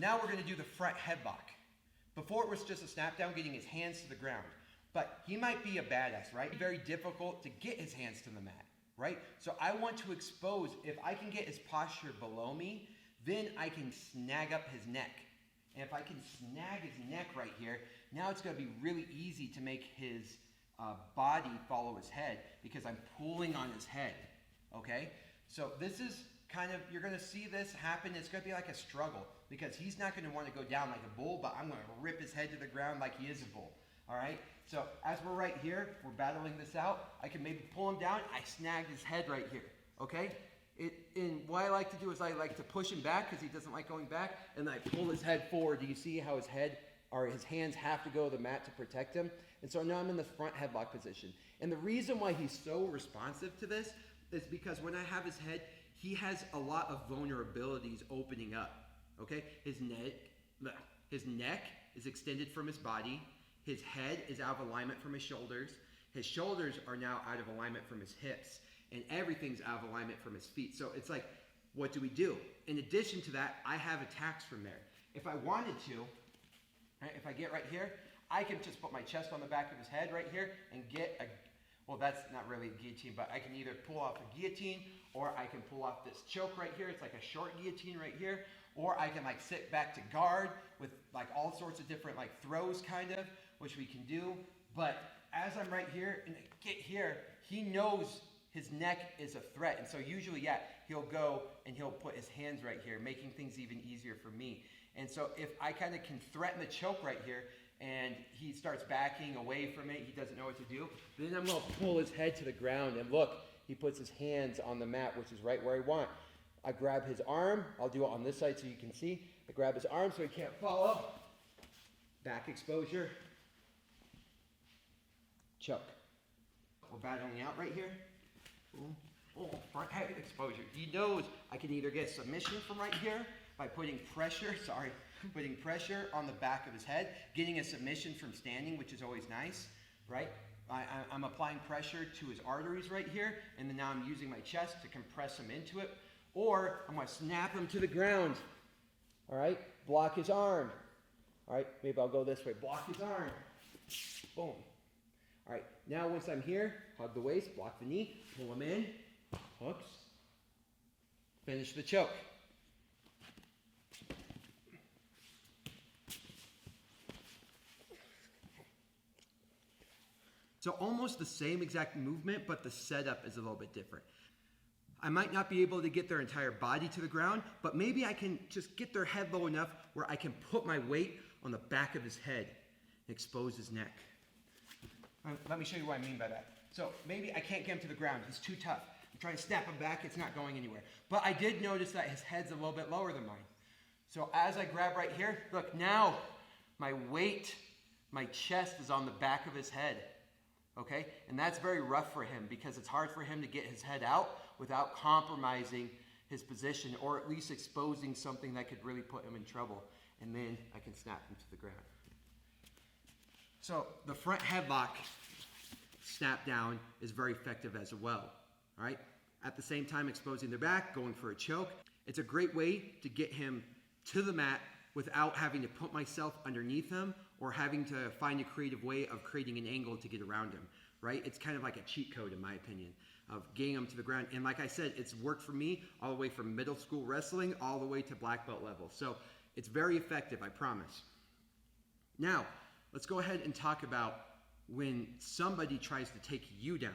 now we're going to do the front headlock. Before it was just a snap down, getting his hands to the ground. But he might be a badass, right? Very difficult to get his hands to the mat, right? So I want to expose, if I can get his posture below me, then I can snag up his neck. And if I can snag his neck right here, now it's going to be really easy to make his body follow his head because I'm pulling on his head, okay? So this is kind of, you're going to see this happen. It's going to be like a struggle because he's not going to want to go down like a bull, but I'm going to rip his head to the ground like he is a bull, all right? So as we're right here, we're battling this out. I can maybe pull him down. I snag his head right here, okay? And what I like to do is I like to push him back because he doesn't like going back, and I pull his head forward. Do you see how his head or his hands have to go to the mat to protect him? And so now I'm in the front headlock position. And the reason why he's so responsive to this is because when I have his head, he has a lot of vulnerabilities opening up, okay? His neck is extended from his body. His head is out of alignment from his shoulders. His shoulders are now out of alignment from his hips. And everything's out of alignment from his feet. So it's like, what do we do? In addition to that, I have attacks from there. If I wanted to, right, if I get right here, I can just put my chest on the back of his head right here and get a, well, that's not really a guillotine, but I can either pull off a guillotine or I can pull off this choke right here. It's like a short guillotine right here. Or I can like sit back to guard with like all sorts of different like throws kind of, which we can do. But as I'm right here and I get here, he knows his neck is a threat. And so usually, yeah, he'll go and he'll put his hands right here, making things even easier for me. And so if I kind of can threaten the choke right here and he starts backing away from it, he doesn't know what to do, then I'm going to pull his head to the ground. And look, he puts his hands on the mat, which is right where I want. I grab his arm. I'll do it on this side so you can see. I grab his arm so he can't follow. Back exposure. Choke. We're battling out right here. Oh, front head exposure. He knows I can either get submission from right here by putting pressure on the back of his head, getting a submission from standing, which is always nice, right? I'm applying pressure to his arteries right here, and then now I'm using my chest to compress him into it, or I'm going to snap him to the ground, all right? Block his arm, all right? Maybe I'll go this way. Block his arm. Boom. All right, now once I'm here, hug the waist, block the knee, pull him in, hooks, finish the choke. So almost the same exact movement, but the setup is a little bit different. I might not be able to get their entire body to the ground, but maybe I can just get their head low enough where I can put my weight on the back of his head and expose his neck. Let me show you what I mean by that. So maybe I can't get him to the ground. He's too tough. I'm trying to snap him back. It's not going anywhere. But I did notice that his head's a little bit lower than mine. So as I grab right here, look, now my weight, my chest is on the back of his head. Okay? And that's very rough for him because it's hard for him to get his head out without compromising his position or at least exposing something that could really put him in trouble. And then I can snap him to the ground. So the front headlock snap down is very effective as well, all right? At the same time, exposing their back, going for a choke. It's a great way to get him to the mat without having to put myself underneath him or having to find a creative way of creating an angle to get around him, right? It's kind of like a cheat code, in my opinion, of getting him to the ground. And like I said, it's worked for me all the way from middle school wrestling all the way to black belt level. So it's very effective, I promise. Now, let's go ahead and talk about when somebody tries to take you down.